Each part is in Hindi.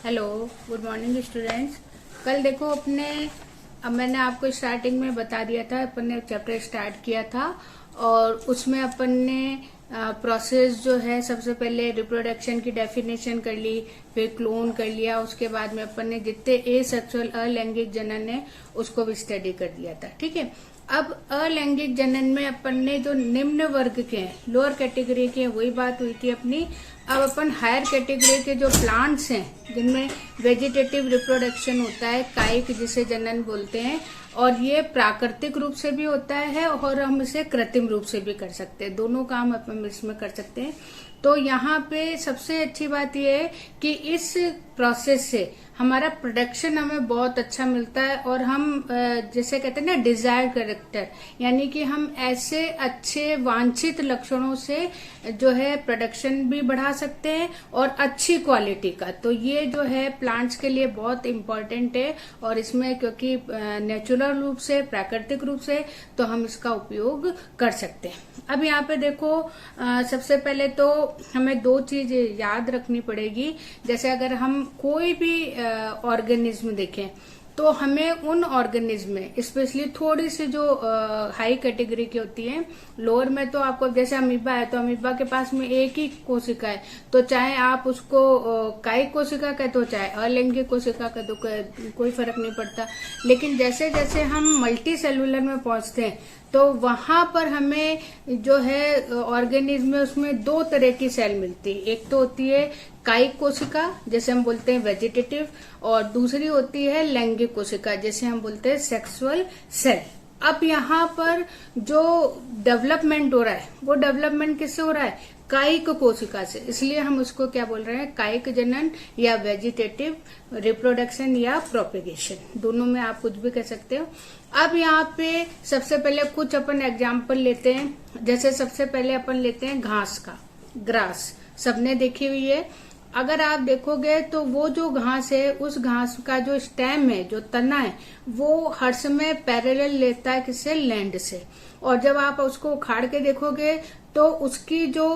Hello, good morning students. कल देखो अब मैंने आपको स्टार्टिंग में बता दिया था, अपन ने चैप्टर स्टार्ट किया था और उसमें अपन ने प्रोसेस जो है सबसे पहले रिप्रोडक्शन की डेफिनेशन कर ली, फिर क्लोन कर लिया। उसके बाद में अपन ने जितने एसेक्सुअल अलैंगिक जनन है उसको भी स्टडी कर दिया था। ठीक है, अब अलैंगिक जनन में अपन ने जो निम्न वर्ग के हैं, लोअर कैटेगरी के, वही बात हुई थी अपनी। अब अपन हायर कैटेगरी के जो प्लांट्स हैं जिनमें वेजिटेटिव रिप्रोडक्शन होता है, कायिक जिसे जनन बोलते हैं, और ये प्राकृतिक रूप से भी होता है और हम इसे कृत्रिम रूप से भी कर सकते हैं। दोनों काम अपन इसमें कर सकते हैं। तो यहाँ पे सबसे अच्छी बात यह है कि इस प्रोसेस से हमारा प्रोडक्शन हमें बहुत अच्छा मिलता है और हम जैसे कहते हैं ना डिजायर्ड कैरेक्टर, यानी कि हम ऐसे अच्छे वांछित लक्षणों से जो है प्रोडक्शन भी बढ़ा सकते हैं और अच्छी क्वालिटी का। तो ये जो है प्लांट्स के लिए बहुत इम्पोर्टेंट है और इसमें क्योंकि नेचुरल रूप से, प्राकृतिक रूप से, तो हम इसका उपयोग कर सकते हैं। अब यहाँ पे देखो, सबसे पहले तो हमें दो चीज याद रखनी पड़ेगी। जैसे अगर हम कोई भी ऑर्गेनिज्म देखें तो हमें उन ऑर्गेनिज्म में स्पेशली थोड़ी सी जो हाई कैटेगरी की होती है, लोअर में तो आपको जैसे अमीबा है तो अमीबा के पास में एक ही कोशिका है, तो चाहे आप उसको कायिक कोशिका कहे तो चाहे अलैंगिक कोशिका कहे तो कोई फर्क नहीं पड़ता। लेकिन जैसे जैसे हम मल्टी सेलुलर में पहुंचते हैं तो वहां पर हमें जो है ऑर्गेनिज्म में उसमें दो तरह की सेल मिलती है। एक तो होती है कायिक कोशिका जैसे हम बोलते हैं वेजिटेटिव, और दूसरी होती है लैंगिक कोशिका जैसे हम बोलते हैं सेक्सुअल सेल। अब यहाँ पर जो डेवलपमेंट हो रहा है वो डेवलपमेंट किससे हो रहा है? कायिक कोशिका से। इसलिए हम उसको क्या बोल रहे हैं? कायिक जनन या वेजिटेटिव रिप्रोडक्शन या प्रोपेगेशन, दोनों में आप कुछ भी कह सकते हो। अब यहाँ पे सबसे पहले कुछ अपन एग्जाम्पल लेते हैं। जैसे सबसे पहले अपन लेते हैं घास का, ग्रास, सबने देखी हुई है। अगर आप देखोगे तो वो जो घास है, उस घास का जो स्टेम है, जो तना है, वो हर समय पैरेलल लेता है किससे? लैंड से। और जब आप उसको उखाड़ के देखोगे तो उसकी जो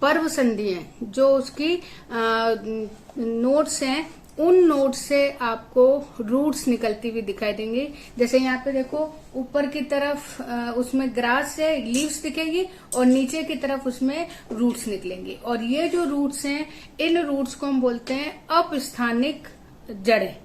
पर्व संधि है, जो उसकी नोड्स हैं, उन नोड से आपको रूट्स निकलती हुई दिखाई देंगी। जैसे यहाँ पे देखो, ऊपर की तरफ उसमें ग्रास से लीव्स दिखेगी और नीचे की तरफ उसमें रूट्स निकलेंगी। और ये जो रूट्स हैं, इन रूट्स को हम बोलते हैं अपस्थानिक जड़ें,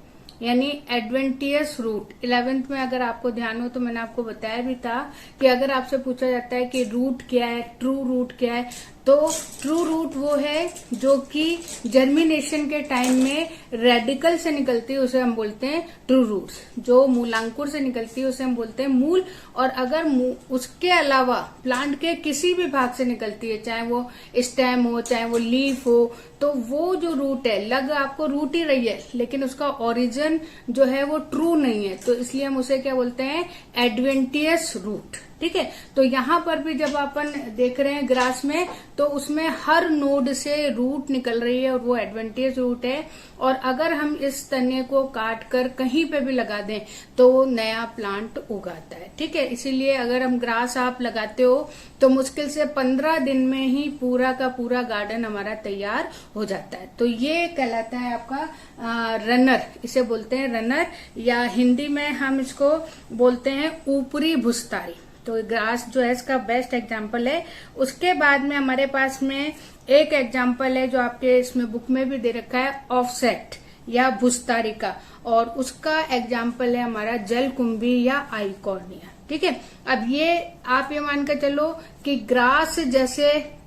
यानी एडवेंटियस रूट। 11th में अगर आपको ध्यान हो तो मैंने आपको बताया भी था कि अगर आपसे पूछा जाता है कि रूट क्या है, ट्रू रूट क्या है, तो ट्रू रूट वो है जो कि जर्मिनेशन के टाइम में रेडिकल से निकलती है, उसे हम बोलते हैं ट्रू रूट्स। जो मूलांकुर से निकलती है उसे हम बोलते हैं मूल। और अगर उसके अलावा प्लांट के किसी भी भाग से निकलती है, चाहे वो स्टेम हो, चाहे वो लीफ हो, तो वो जो रूट है, लग आपको रूट ही रही है लेकिन उसका ओरिजिन जो है वो ट्रू नहीं है, तो इसलिए हम उसे क्या बोलते हैं? Adventitious root. ठीक है, तो यहाँ पर भी जब अपन देख रहे हैं ग्रास में, तो उसमें हर नोड से रूट निकल रही है और वो एडवेंटियस रूट है। और अगर हम इस तने को काट कर कहीं पे भी लगा दें तो वो नया प्लांट उगाता है। ठीक है, इसीलिए अगर हम ग्रास आप लगाते हो तो मुश्किल से 15 दिन में ही पूरा का पूरा गार्डन हमारा तैयार हो जाता है। तो ये कहलाता है आपका रनर, इसे बोलते हैं रनर, या हिंदी में हम इसको बोलते हैं ऊपरी भुस्तारी। तो ग्रास जो है इसका बेस्ट एग्जाम्पल है। उसके बाद में हमारे पास में एक एग्जाम्पल है जो आपके इसमें बुक में भी दे रखा है, ऑफसेट या भुस्तारी का, और उसका एग्जाम्पल है हमारा जलकुंभी या आइकॉर्निया। ठीक है, अब ये आप ये मान के चलो कि ग्रास जैसे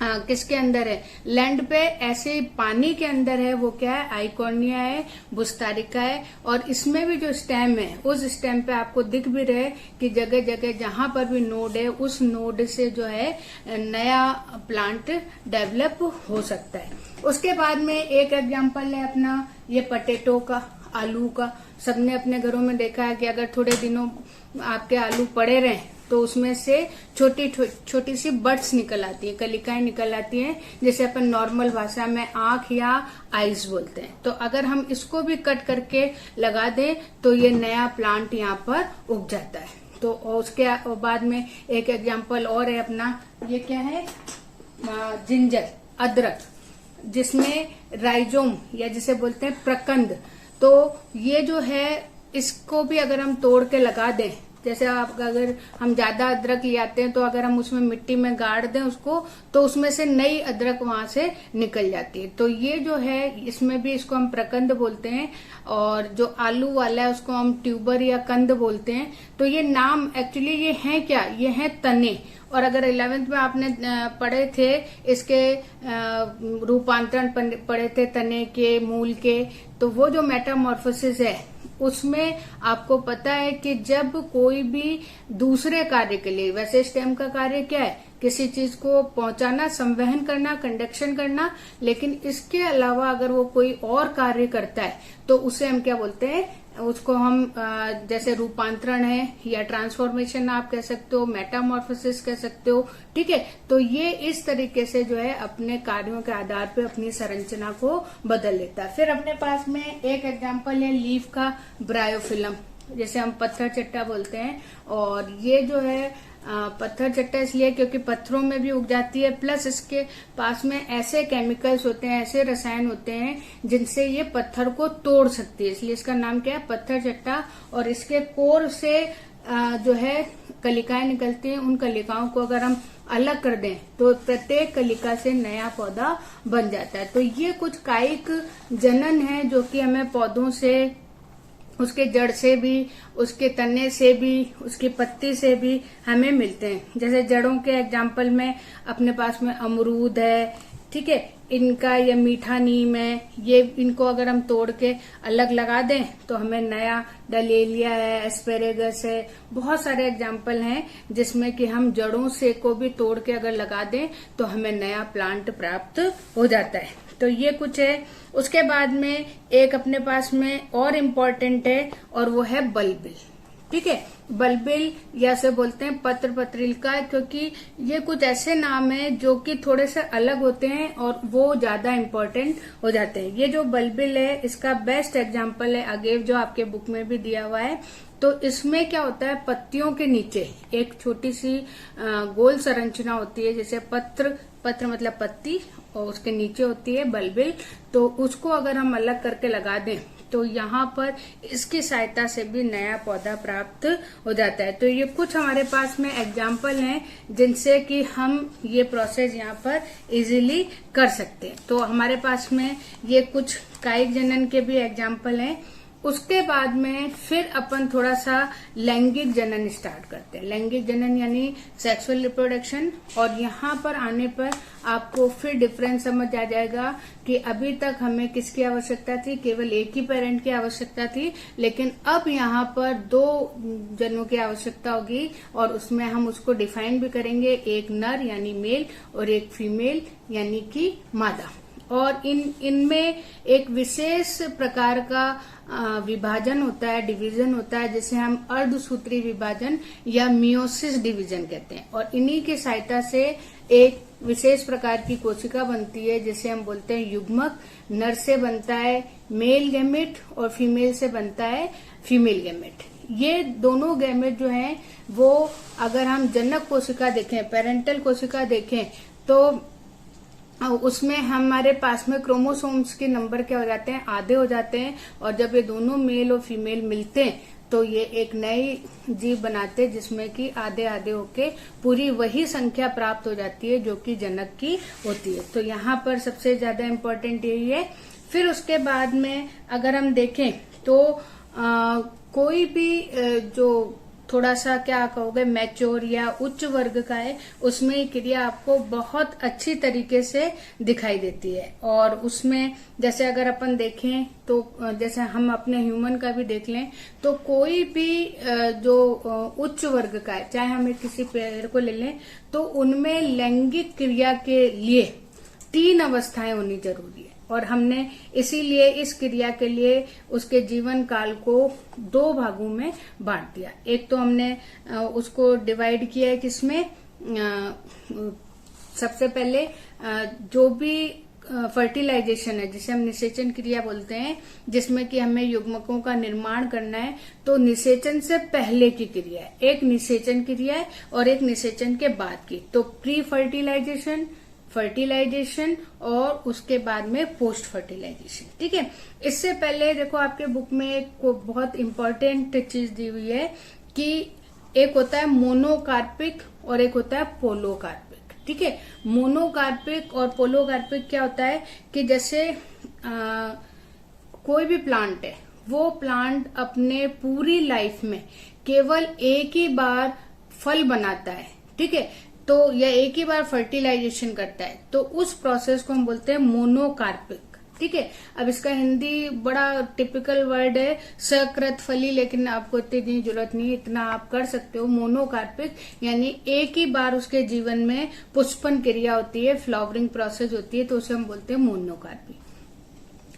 किसके अंदर है? लैंड पे, ऐसे पानी के अंदर है वो क्या है? आइकॉर्निया है, भुस्तारिका है। और इसमें भी जो स्टेम है, उस स्टेम पे आपको दिख भी रहे कि जगह जगह जहां पर भी नोड है, उस नोड से जो है नया प्लांट डेवलप हो सकता है। उसके बाद में एक एग्जाम्पल है अपना ये पोटैटो का, आलू का। सबने अपने घरों में देखा है कि अगर थोड़े दिनों आपके आलू पड़े रहे तो उसमें से छोटी छोटी सी बड्स निकल आती है, कलिकाएं निकल आती हैं, जैसे अपन नॉर्मल भाषा में आंख या आईज बोलते हैं। तो अगर हम इसको भी कट करके लगा दें तो ये नया प्लांट यहाँ पर उग जाता है। तो उसके बाद में एक एग्जाम्पल और है अपना, ये क्या है? जिंजर, अदरक। जिसमें राइजोम या जिसे बोलते हैं प्रकंद, तो ये जो है इसको भी अगर हम तोड़ के लगा दें, जैसे आप अगर हम ज्यादा अदरक ले आते हैं तो अगर हम उसमें मिट्टी में गाड़ दें उसको, तो उसमें से नई अदरक वहां से निकल जाती है। तो ये जो है इसमें भी इसको हम प्रकंद बोलते हैं, और जो आलू वाला है उसको हम ट्यूबर या कंद बोलते हैं। तो ये नाम एक्चुअली ये हैं क्या, ये हैं तने। और अगर 11th में आपने पढ़े थे इसके रूपांतरण पढ़े थे तने के, मूल के, तो वो जो मेटामॉर्फोसिस है उसमें आपको पता है कि जब कोई भी दूसरे कार्य के लिए, वैसे स्टेम का कार्य क्या है, किसी चीज को पहुंचाना, संवहन करना, कंडक्शन करना, लेकिन इसके अलावा अगर वो कोई और कार्य करता है तो उसे हम क्या बोलते हैं, उसको हम जैसे रूपांतरण है या ट्रांसफॉर्मेशन आप कह सकते हो, मेटामॉर्फोसिस कह सकते हो, ठीक है। तो ये इस तरीके से जो है अपने कार्यों के आधार पे अपनी संरचना को बदल लेता है। फिर अपने पास में एक एग्जांपल है लीफ का ब्रायोफिल्म, जैसे हम पत्थर चट्टा बोलते हैं। और ये जो है पत्थर चट्टा इसलिए क्योंकि पत्थरों में भी उग जाती है, प्लस इसके पास में ऐसे केमिकल्स होते हैं, ऐसे रसायन होते हैं जिनसे ये पत्थर को तोड़ सकती है, इसलिए इसका नाम क्या है, पत्थर चट्टा। और इसके कोर से जो है कलिकाएं निकलती हैं, उन कलिकाओं को अगर हम अलग कर दें तो प्रत्येक कलिका से नया पौधा बन जाता है। तो ये कुछ कायिक जनन है जो कि हमें पौधों से, उसके जड़ से भी, उसके तने से भी, उसकी पत्ती से भी हमें मिलते हैं। जैसे जड़ों के एग्जाम्पल में अपने पास में अमरूद है, ठीक है, इनका ये मीठा नीम है, ये इनको अगर हम तोड़ के अलग लगा दें तो हमें नया डलेलिया है, एस्पेरेगस है, बहुत सारे एग्जाम्पल हैं जिसमें कि हम जड़ों से को भी तोड़ के अगर लगा दें तो हमें नया प्लांट प्राप्त हो जाता है। तो ये कुछ है। उसके बाद में एक अपने पास में और इम्पोर्टेंट है और वो है बल्बिल, ठीक है। बल्बिल या से बोलते हैं पत्र पत्रिका, क्योंकि ये कुछ ऐसे नाम है जो कि थोड़े से अलग होते हैं और वो ज्यादा इम्पोर्टेंट हो जाते हैं। ये जो बल्बिल है इसका बेस्ट एग्जाम्पल है अगेव, जो आपके बुक में भी दिया हुआ है। तो इसमें क्या होता है, पत्तियों के नीचे एक छोटी सी गोल संरचना होती है, जैसे पत्र मतलब पत्ती, और उसके नीचे होती है बल्बिल। तो उसको अगर हम अलग करके लगा दें तो यहाँ पर इसकी सहायता से भी नया पौधा प्राप्त हो जाता है। तो ये कुछ हमारे पास में एग्जाम्पल हैं जिनसे कि हम ये प्रोसेस यहाँ पर इजीली कर सकते हैं। तो हमारे पास में ये कुछ कायिक जनन के भी एग्जाम्पल हैं। उसके बाद में फिर अपन थोड़ा सा लैंगिक जनन स्टार्ट करते हैं। लैंगिक जनन यानी सेक्सुअल रिप्रोडक्शन। और यहाँ पर आने पर आपको फिर डिफरेंस समझ आ जाएगा कि अभी तक हमें किसकी आवश्यकता थी, केवल एक ही पेरेंट की आवश्यकता थी, लेकिन अब यहाँ पर 2 जनों की आवश्यकता होगी और उसमें हम उसको डिफाइन भी करेंगे, एक नर यानी मेल और एक फीमेल यानी कि मादा। और इनमें एक विशेष प्रकार का विभाजन होता है, डिवीजन होता है, जिसे हम अर्धसूत्री विभाजन या मियोसिस डिवीजन कहते हैं। और इन्हीं की सहायता से एक विशेष प्रकार की कोशिका बनती है जिसे हम बोलते हैं युग्मक। नर से बनता है मेल गैमेट और फीमेल से बनता है फीमेल गैमेट। ये दोनों गैमेट जो हैं वो अगर हम जनक कोशिका देखें, पेरेंटल कोशिका देखें, तो उसमें हमारे पास में क्रोमोसोम्स के नंबर क्या हो जाते हैं, आधे हो जाते हैं। और जब ये दोनों मेल और फीमेल मिलते हैं तो ये एक नई जीव बनाते हैं जिसमें कि आधे आधे होके पूरी वही संख्या प्राप्त हो जाती है जो कि जनक की होती है। तो यहाँ पर सबसे ज्यादा इम्पोर्टेंट यही है। फिर उसके बाद में अगर हम देखें तो कोई भी जो थोड़ा सा क्या कहोगे मैच्योर या उच्च वर्ग का है, उसमें क्रिया आपको बहुत अच्छी तरीके से दिखाई देती है। और उसमें जैसे अगर अपन देखें तो जैसे हम अपने ह्यूमन का भी देख लें तो कोई भी जो उच्च वर्ग का है, चाहे हम किसी पेड़ को ले लें, तो उनमें लैंगिक क्रिया के लिए 3 अवस्थाएं होनी जरूरी है। और हमने इसीलिए इस क्रिया के लिए उसके जीवन काल को 2 भागों में बांट दिया। एक तो हमने उसको डिवाइड किया है किसमें, सबसे पहले जो भी फर्टिलाइजेशन है जिसे हम निषेचन क्रिया बोलते हैं, जिसमें कि हमें युग्मकों का निर्माण करना है, तो निषेचन से पहले की क्रिया है, एक निषेचन क्रिया है और एक निषेचन के बाद की। तो प्री फर्टिलाइजेशन, फर्टिलाइजेशन और उसके बाद में पोस्ट फर्टिलाइजेशन। ठीक है, इससे पहले देखो आपके बुक में एक बहुत इंपॉर्टेंट चीज दी हुई है कि एक होता है मोनोकार्पिक और एक होता है पोलोकार्पिक। ठीक है, मोनोकार्पिक और पोलोकार्पिक क्या होता है कि जैसे कोई भी प्लांट है, वो प्लांट अपने पूरी लाइफ में केवल एक ही बार फल बनाता है। ठीक है, तो यह एक ही बार फर्टिलाइजेशन करता है, तो उस प्रोसेस को हम बोलते हैं मोनोकार्पिक। ठीक है, अब इसका हिंदी बड़ा टिपिकल वर्ड है सकृत फली, लेकिन आपको इतनी जरूरत नहीं, इतना आप कर सकते हो। मोनोकार्पिक यानी एक ही बार उसके जीवन में पुष्पन क्रिया होती है, फ्लावरिंग प्रोसेस होती है, तो उसे हम बोलते हैं मोनोकार्पिक।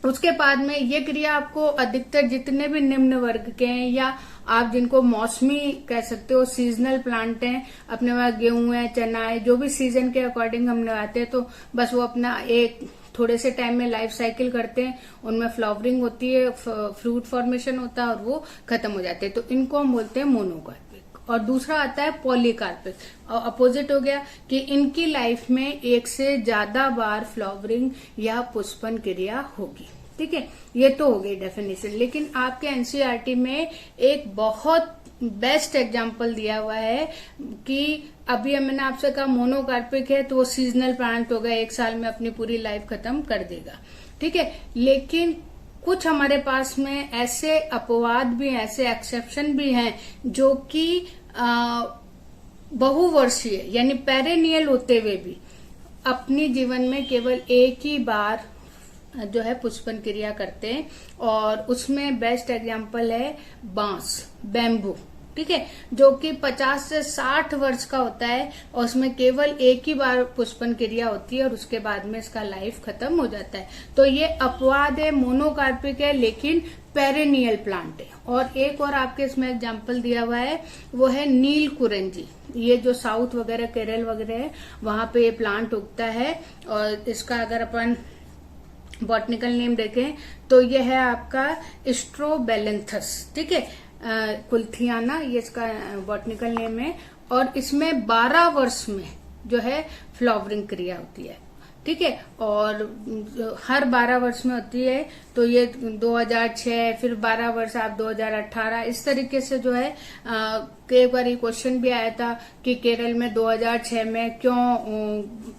उसके बाद में ये क्रिया आपको अधिकतर जितने भी निम्न वर्ग के हैं या आप जिनको मौसमी कह सकते हो, सीजनल प्लांट हैं, अपने वहां गेहूं है, चना है, जो भी सीजन के अकॉर्डिंग हम लगाते हैं, तो बस वो अपना एक थोड़े से टाइम में लाइफ साइकिल करते हैं, उनमें फ्लावरिंग होती है, फ्रूट फॉर्मेशन होता है और वो खत्म हो जाते हैं, तो इनको हम बोलते हैं मोनोकार्पिक। और दूसरा आता है पॉलीकार्पिक, और अपोजिट हो गया कि इनकी लाइफ में एक से ज्यादा बार फ्लावरिंग या पुष्पन क्रिया होगी। ठीक है, ये तो हो गई डेफिनेशन, लेकिन आपके एनसीईआरटी में एक बहुत बेस्ट एग्जाम्पल दिया हुआ है कि अभी मैंने आपसे कहा मोनोकार्पिक है तो वो सीजनल प्लांट होगा, एक साल में अपनी पूरी लाइफ खत्म कर देगा। ठीक है, लेकिन कुछ हमारे पास में ऐसे अपवाद भी हैं, ऐसे एक्सेप्शन भी हैं जो कि बहुवर्षीय यानी पेरेनियल होते हुए भी अपनी जीवन में केवल एक ही बार जो है पुष्पन क्रिया करते हैं, और उसमें बेस्ट एग्जांपल है बांस, बैम्बू। ठीक है, जो कि 50 से 60 वर्ष का होता है और उसमें केवल एक ही बार पुष्पन क्रिया होती है और उसके बाद में इसका लाइफ खत्म हो जाता है। तो ये अपवाद है, मोनोकार्पिक है, लेकिन पेरेनियल प्लांट है। और एक और आपके इसमें एग्जाम्पल दिया हुआ है, वो है नील कुरंजी। ये जो साउथ वगैरह केरल वगैरह है वहां पे ये प्लांट उगता है, और इसका अगर अपन बॉटनिकल नेम देखें तो ये है आपका स्ट्रोबेलेंथस। ठीक है, कुल्थियाना ये इसका बॉटनिकल नेम है, और इसमें 12 वर्ष में जो है फ्लावरिंग क्रिया होती है। ठीक है, और हर 12 वर्ष में होती है, तो ये 2006, फिर 12 वर्ष आप 2018, इस तरीके से जो है कई बार ये क्वेश्चन भी आया था कि केरल में 2006 में क्यों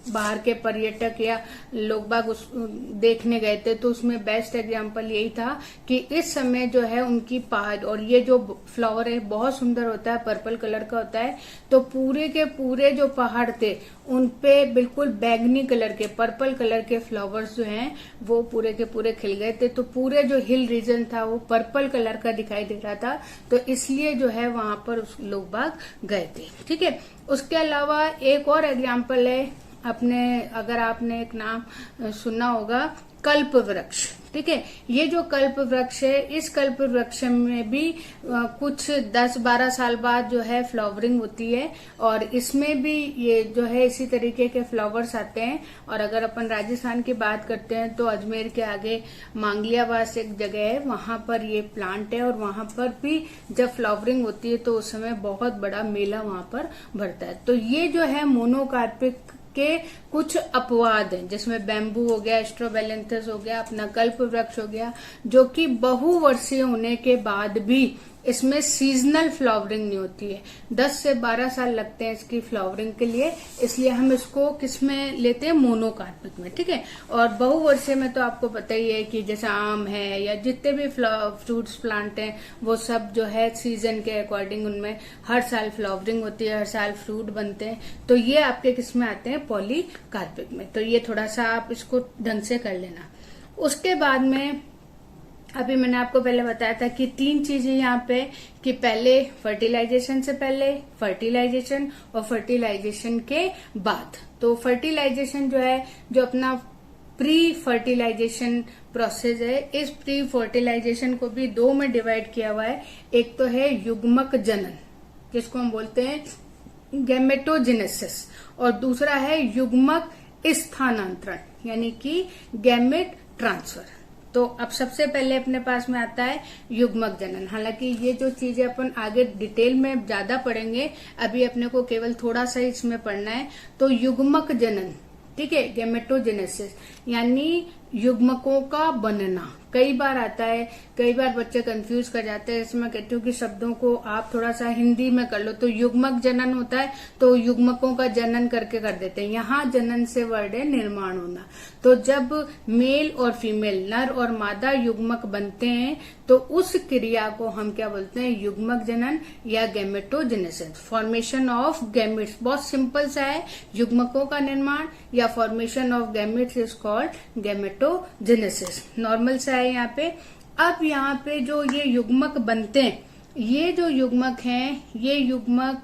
बाहर के पर्यटक या लोग बाग उस देखने गए थे, तो उसमें बेस्ट एग्जांपल यही था कि इस समय जो है उनकी पहाड़, और ये जो फ्लावर है बहुत सुंदर होता है, पर्पल कलर का होता है, तो पूरे के पूरे जो पहाड़ थे उनपे बिल्कुल बैगनी कलर के, पर्पल कलर के फ्लावर्स जो हैं वो पूरे के पूरे खिल गए थे, तो पूरे जो हिल रीजन था वो पर्पल कलर का दिखाई दे रहा था, तो इसलिए जो है वहां पर लोग बाग गए थे। ठीक है, उसके अलावा एक और एग्जाम्पल है अपने, अगर आपने एक नाम सुना होगा, कल्प वृक्ष। ठीक है, ये जो कल्प वृक्ष है, इस कल्प वृक्ष में भी कुछ 10-12 साल बाद जो है फ्लावरिंग होती है, और इसमें भी ये जो है इसी तरीके के फ्लावर्स आते हैं। और अगर अपन राजस्थान की बात करते हैं तो अजमेर के आगे मांगलियावास एक जगह है, वहां पर ये प्लांट है, और वहां पर भी जब फ्लावरिंग होती है तो उस समय बहुत बड़ा मेला वहां पर भरता है। तो ये जो है मोनोकार्पिक के कुछ अपवाद हैं, जिसमें बैम्बू हो गया, स्ट्रोबेलेंथस हो गया, अपना कल्प वृक्ष हो गया, जो कि बहुवर्षीय होने के बाद भी इसमें सीजनल फ्लावरिंग नहीं होती है। 10 से 12 साल लगते हैं इसकी फ्लावरिंग के लिए, इसलिए हम इसको किसमें लेते हैं, मोनोकार्पिक में। ठीक है, और बहुवर्षीय में तो आपको पता ही है कि जैसे आम है या जितने भी फ्रूट्स प्लांट हैं वो सब जो है सीजन के अकॉर्डिंग उनमें हर साल फ्लावरिंग होती है, हर साल फ्रूट बनते हैं, तो ये आपके किसमें आते हैं, पॉलीकार्पिक में। तो ये थोड़ा सा आप इसको ढंग से कर लेना। उसके बाद में अभी मैंने आपको पहले बताया था कि 3 चीजें यहाँ पे, कि पहले फर्टिलाइजेशन से पहले, फर्टिलाइजेशन और फर्टिलाइजेशन के बाद। तो फर्टिलाइजेशन जो है, जो अपना प्री फर्टिलाइजेशन प्रोसेस है, इस प्री फर्टिलाइजेशन को भी 2 में डिवाइड किया हुआ है। एक तो है युग्मक जनन, जिसको हम बोलते हैं गैमेटोजेनेसिस, और दूसरा है युग्मक स्थानांतरण यानी कि गैमेट ट्रांसफर। तो अब सबसे पहले अपने पास में आता है युग्मक जनन। हालांकि ये जो चीजें अपन आगे डिटेल में ज्यादा पढ़ेंगे, अभी अपने को केवल थोड़ा सा इसमें पढ़ना है। तो युग्मक जनन ठीक है। गैमेटोजेनेसिस यानी युग्मकों का बनना। कई बार आता है, कई बार बच्चे कंफ्यूज कर जाते हैं। इसमें कहती हूँ कि शब्दों को आप थोड़ा सा हिंदी में कर लो। तो युग्मक जनन होता है तो युग्मकों का जनन करके कर देते हैं। यहाँ जनन से वर्ड है निर्माण होना। तो जब मेल और फीमेल, नर और मादा युग्मक बनते हैं तो उस क्रिया को हम क्या बोलते हैं, युग्मक जनन या गैमेटोजेनेसिस। फॉर्मेशन ऑफ गैमेट्स बहुत सिंपल सा है, युग्मकों का निर्माण या formation of gametes is called gametogenesis. Normal सा है यहाँ पे। अब यहाँ पे जो ये युग्मक बनते हैं, ये जो युग्मक हैं, ये युग्मक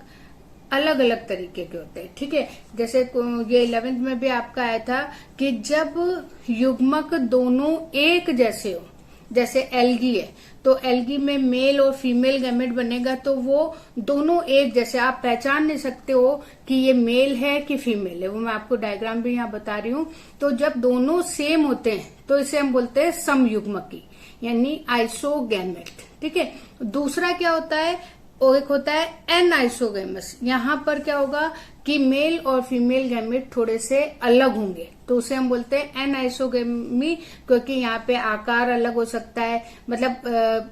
अलग अलग तरीके के होते हैं, ठीक है। जैसे ये 11th में भी आपका आया था कि जब युग्मक दोनों एक जैसे हो, जैसे एल्गी है तो एल्गी में मेल और फीमेल गैमेट बनेगा तो वो दोनों एक जैसे, आप पहचान नहीं सकते हो कि ये मेल है कि फीमेल है। वो मैं आपको डायग्राम भी यहाँ बता रही हूँ। तो जब दोनों सेम होते हैं तो इसे हम बोलते हैं समयुग्मकी यानी आइसोगैमेट, ठीक है। दूसरा क्या होता है, और एक होता है एन आइसोगैमस। यहाँ पर क्या होगा कि मेल और फीमेल गैमेट थोड़े से अलग होंगे तो उसे हम बोलते हैं एन आइसोगेमी, क्योंकि यहाँ पे आकार अलग हो सकता है, मतलब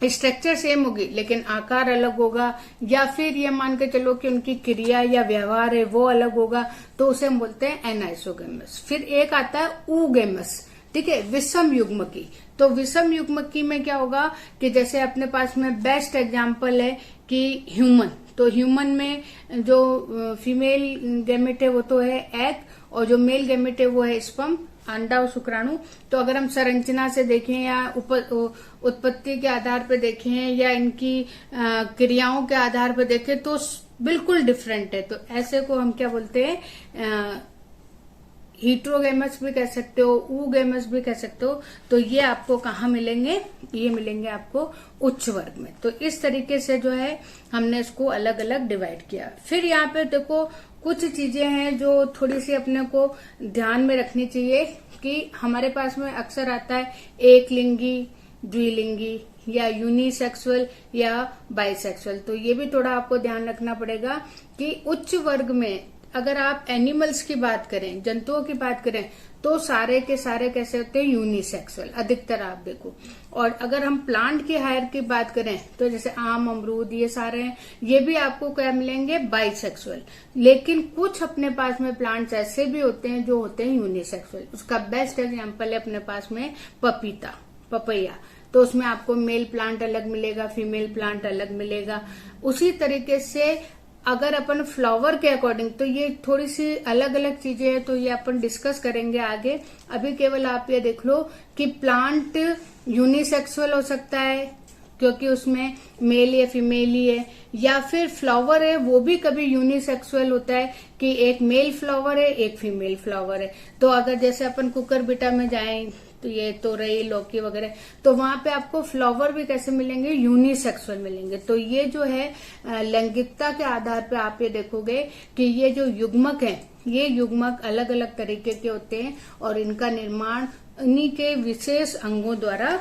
स्ट्रक्चर सेम होगी लेकिन आकार अलग होगा, या फिर ये मान के चलो कि उनकी क्रिया या व्यवहार है वो अलग होगा तो उसे हम बोलते हैं एन आइसोगेमस। फिर एक आता है ऊगेमस, ठीक है, विषम युग्मकी। तो विषम युग्मकी में क्या होगा कि जैसे अपने पास में बेस्ट एग्जांपल है कि ह्यूमन। तो ह्यूमन में जो फीमेल गैमेट है वो तो है एग, और जो मेल गैमेट है वो है स्पर्म, अंडा और शुक्राणु। तो अगर हम संरचना से देखें या उत्पत्ति के आधार पर देखें या इनकी क्रियाओं के आधार पर देखें तो बिल्कुल डिफरेंट है। तो ऐसे को हम क्या बोलते हैं, हीट्रोगेमस भी कह सकते हो, ऊगेमस भी कह सकते हो। तो ये आपको कहाँ मिलेंगे, ये मिलेंगे आपको उच्च वर्ग में। तो इस तरीके से जो है हमने इसको अलग अलग डिवाइड किया। फिर यहाँ पे देखो कुछ चीजें हैं जो थोड़ी सी अपने को ध्यान में रखनी चाहिए कि हमारे पास में अक्सर आता है एक लिंगी, द्विलिंगी या यूनिसेक्सुअल या बाइसेक्सुअल। तो ये भी थोड़ा आपको ध्यान रखना पड़ेगा कि उच्च वर्ग में अगर आप एनिमल्स की बात करें, जंतुओं की बात करें तो सारे के सारे कैसे होते हैं, यूनिसेक्सुअल अधिकतर आप देखो। और अगर हम प्लांट की हायर की बात करें तो जैसे आम, अमरूद, ये सारे हैं, ये भी आपको क्या मिलेंगे, बाइसेक्सुअल। लेकिन कुछ अपने पास में प्लांट्स ऐसे भी होते हैं जो होते हैं यूनिसेक्सुअल। उसका बेस्ट एग्जाम्पल है अपने पास में पपीता, पपैया। तो उसमें आपको मेल प्लांट अलग मिलेगा, फीमेल प्लांट अलग मिलेगा। उसी तरीके से अगर अपन फ्लावर के अकॉर्डिंग, तो ये थोड़ी सी अलग अलग चीजें हैं तो ये अपन डिस्कस करेंगे आगे। अभी केवल आप ये देख लो कि प्लांट यूनिसेक्सुअल हो सकता है क्योंकि उसमें मेल या फीमेल ही है, या फिर फ्लावर है वो भी कभी यूनिसेक्सुअल होता है कि एक मेल फ्लावर है एक फीमेल फ्लावर है। तो अगर जैसे अपन कुकरबिटा में जाएं तो ये तोरई, लौकी वगैरह, तो वहां पे आपको फ्लावर भी कैसे मिलेंगे, यूनिसेक्सुअल मिलेंगे। तो ये जो है लैंगिकता के आधार पे आप ये देखोगे कि ये जो युग्मक है ये युग्मक अलग अलग तरीके के होते हैं और इनका निर्माण इन्हीं के विशेष अंगों द्वारा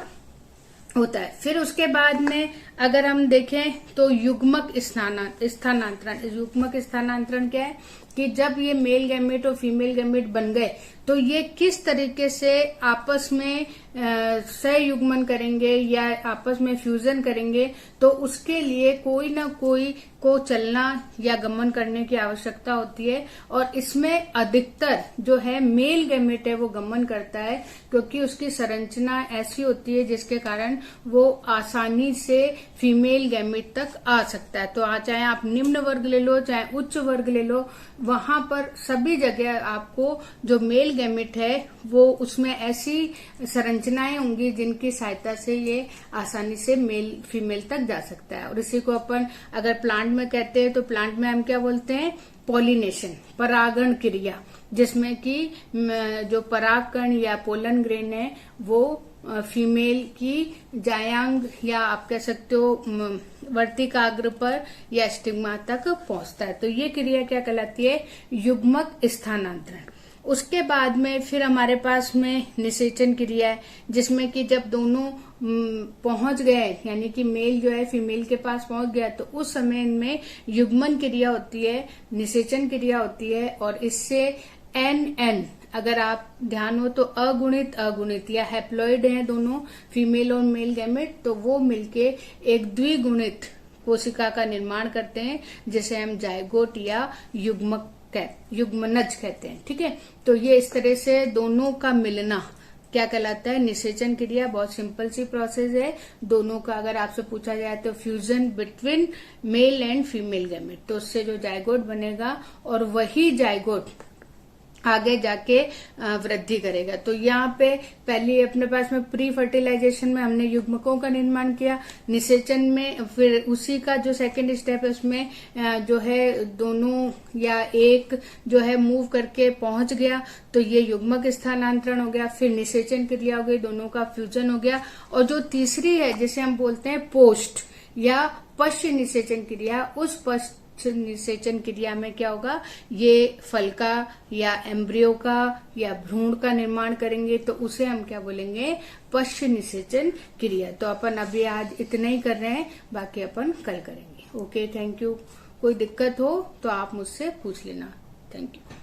होता है। फिर उसके बाद में अगर हम देखें तो युग्मक स्थानांतरण। युग्मक स्थानांतरण क्या है कि जब ये मेल गैमेट और फीमेल गैमेट बन गए तो ये किस तरीके से आपस में सहयुग्मन करेंगे या आपस में फ्यूजन करेंगे, तो उसके लिए कोई ना कोई को चलना या गमन करने की आवश्यकता होती है। और इसमें अधिकतर जो है मेल गैमेट है वो गमन करता है क्योंकि उसकी संरचना ऐसी होती है जिसके कारण वो आसानी से फीमेल गैमेट तक आ सकता है। तो चाहे आप निम्न वर्ग ले लो चाहे उच्च वर्ग ले लो, वहां पर सभी जगह आपको जो मेल गैमेट है वो उसमें ऐसी संरचनाएं होंगी जिनकी सहायता से ये आसानी से मेल फीमेल तक जा सकता है। और इसी को अपन अगर प्लांट में कहते हैं तो प्लांट में हम क्या बोलते हैं, पॉलिनेशन, परागण क्रिया, जिसमें कि जो परागकण या पोलन ग्रेन है वो फीमेल की जायांग या आप कह सकते हो वर्तिकाग्र पर या स्टिग्मा तक पहुंचता है। तो ये क्रिया क्या कहलाती है, युग्मक स्थानांतरण। उसके बाद में फिर हमारे पास में निषेचन क्रिया है जिसमें कि जब दोनों पहुंच गए यानी कि मेल जो है फीमेल के पास पहुंच गया तो उस समय इनमें युग्मन क्रिया होती है, निषेचन क्रिया होती है और इससे NN, अगर आप ध्यान हो तो अगुणित अगुणित या हैप्लॉइड हैं दोनों, फीमेल और मेल गैमेट, तो वो मिलके एक द्विगुणित कोशिका का निर्माण करते हैं, जिसे हम जायगोट या युग्मनज कहते हैं। ठीक है, तो ये इस तरह से दोनों का मिलना क्या कहलाता है? निषेचन क्रिया। बहुत सिंपल सी प्रोसेस है। दोनों का अगर आपसे पूछा जाए तो fusion between male and female gamete, तो उससे जो जायगोट बनेगा और वही जायगोट आगे जाके वृद्धि करेगा। तो यहाँ पे पहले अपने पास में प्री फर्टिलाइजेशन में हमने युग्मकों का निर्माण किया, निषेचन में फिर उसी का जो सेकंड स्टेप है उसमें जो है दोनों या एक जो है मूव करके पहुंच गया, तो ये युग्मक स्थानांतरण हो गया। फिर निषेचन क्रिया हो गई, दोनों का फ्यूजन हो गया। और जो तीसरी है जिसे हम बोलते हैं पोस्ट या पश्च निषेचन क्रिया, उस पश्च निषेचन क्रिया में क्या होगा? ये फल का या एम्ब्रियो का या भ्रूण का निर्माण करेंगे, तो उसे हम क्या बोलेंगे? पश्च निषेचन क्रिया। तो अपन अभी आज इतना ही कर रहे हैं, बाकी अपन कल करेंगे। Okay, thank you. कोई दिक्कत हो तो आप मुझसे पूछ लेना। Thank you.